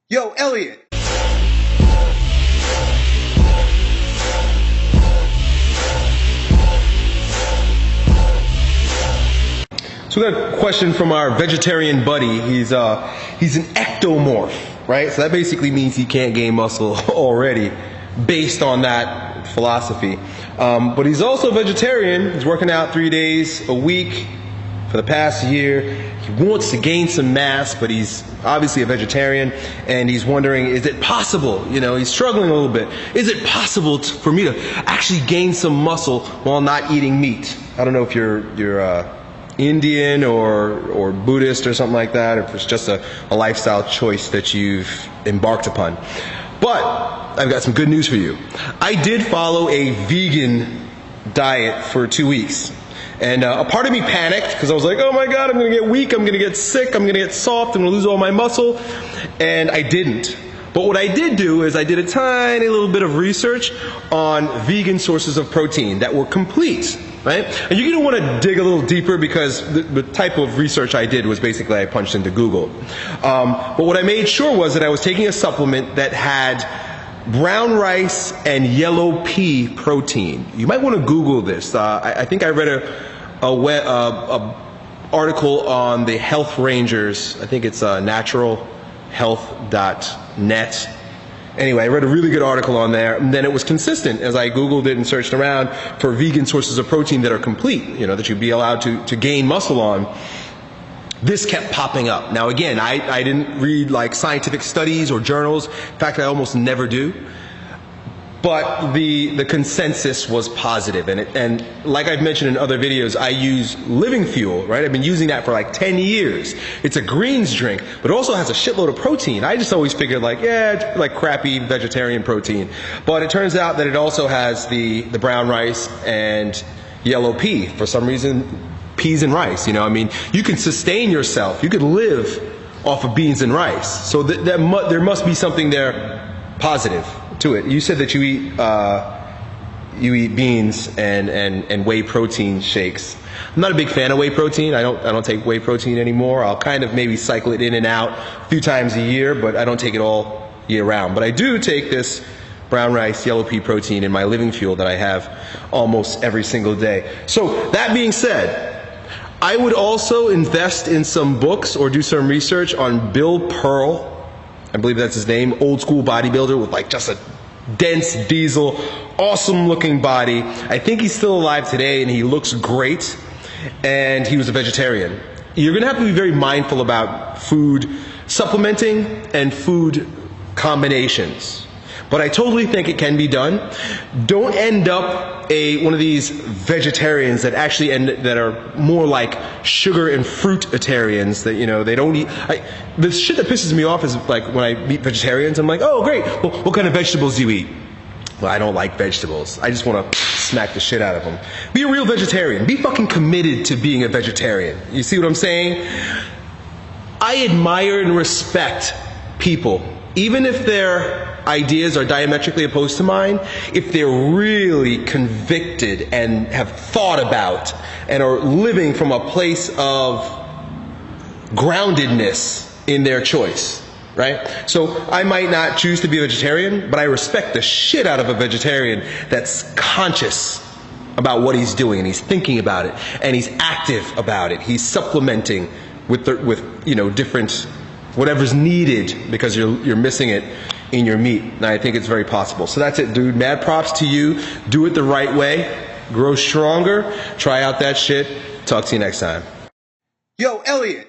Yo, Elliot! So we got a question from our vegetarian buddy. He's an ectomorph, right? So that basically means he can't gain muscle already based on that philosophy. But he's also a vegetarian. He's working out 3 days a week for the past year. He wants to gain some mass, but he's obviously a vegetarian, and he's wondering, is it possible, he's struggling a little bit, is it possible for me to actually gain some muscle while not eating meat? I don't know if you're Indian or Buddhist or something like that, or if it's just a lifestyle choice that you've embarked upon. But I've got some good news for you. I did follow a vegan diet for 2 weeks. And a part of me panicked because I was like, oh my God, I'm going to get weak, I'm going to get sick, I'm going to get soft, I'm going to lose all my muscle. And I didn't. But what I did do is I did a tiny little bit of research on vegan sources of protein that were complete, right? And you're going to want to dig a little deeper because the type of research I did was basically I punched into Google. But what I made sure was that I was taking a supplement that had brown rice and yellow pea protein. You might want to Google this. I think I read a article on the Health Rangers. I think it's naturalhealth.net. Anyway, I read a really good article on there, and then it was consistent as I Googled it and searched around for vegan sources of protein that are complete, that you'd be allowed to gain muscle on. This kept popping up. Now again, I didn't read like scientific studies or journals. In fact, I almost never do. But the consensus was positive. And like I've mentioned in other videos, I use Living Fuel, right? I've been using that for like 10 years. It's a greens drink, but it also has a shitload of protein. I just always figured like, yeah, it's like crappy vegetarian protein. But it turns out that it also has the brown rice and yellow pea. For some reason, peas and rice, you can sustain yourself. You could live off of beans and rice. So there must be something there positive to it. You said that you eat beans and whey protein shakes. I'm not a big fan of whey protein. I don't take whey protein anymore. I'll kind of maybe cycle it in and out a few times a year, but I don't take it all year round. But I do take this brown rice, yellow pea protein in my Living Fuel that I have almost every single day. So that being said, I would also invest in some books or do some research on Bill Pearl. I believe that's his name, old school bodybuilder with like just a dense diesel, awesome looking body. I think he's still alive today and he looks great. And he was a vegetarian. You're going to have to be very mindful about food supplementing and food combinations. But I totally think it can be done. Don't end up one of these vegetarians that actually that are more like sugar and fruitarians that they don't eat. The shit that pisses me off is like when I meet vegetarians, I'm like, oh great, well, what kind of vegetables do you eat? Well, I don't like vegetables. I just want to smack the shit out of them. Be a real vegetarian. Be fucking committed to being a vegetarian. You see what I'm saying? I admire and respect people, even if their ideas are diametrically opposed to mine, if they're really convicted and have thought about and are living from a place of groundedness in their choice, right? So I might not choose to be a vegetarian, but I respect the shit out of a vegetarian that's conscious about what he's doing and he's thinking about it and he's active about it. He's supplementing with different whatever's needed because you're missing it in your meat. And I think it's very possible. So that's it, dude. Mad props to you. Do it the right way. Grow stronger. Try out that shit. Talk to you next time. Yo, Elliot.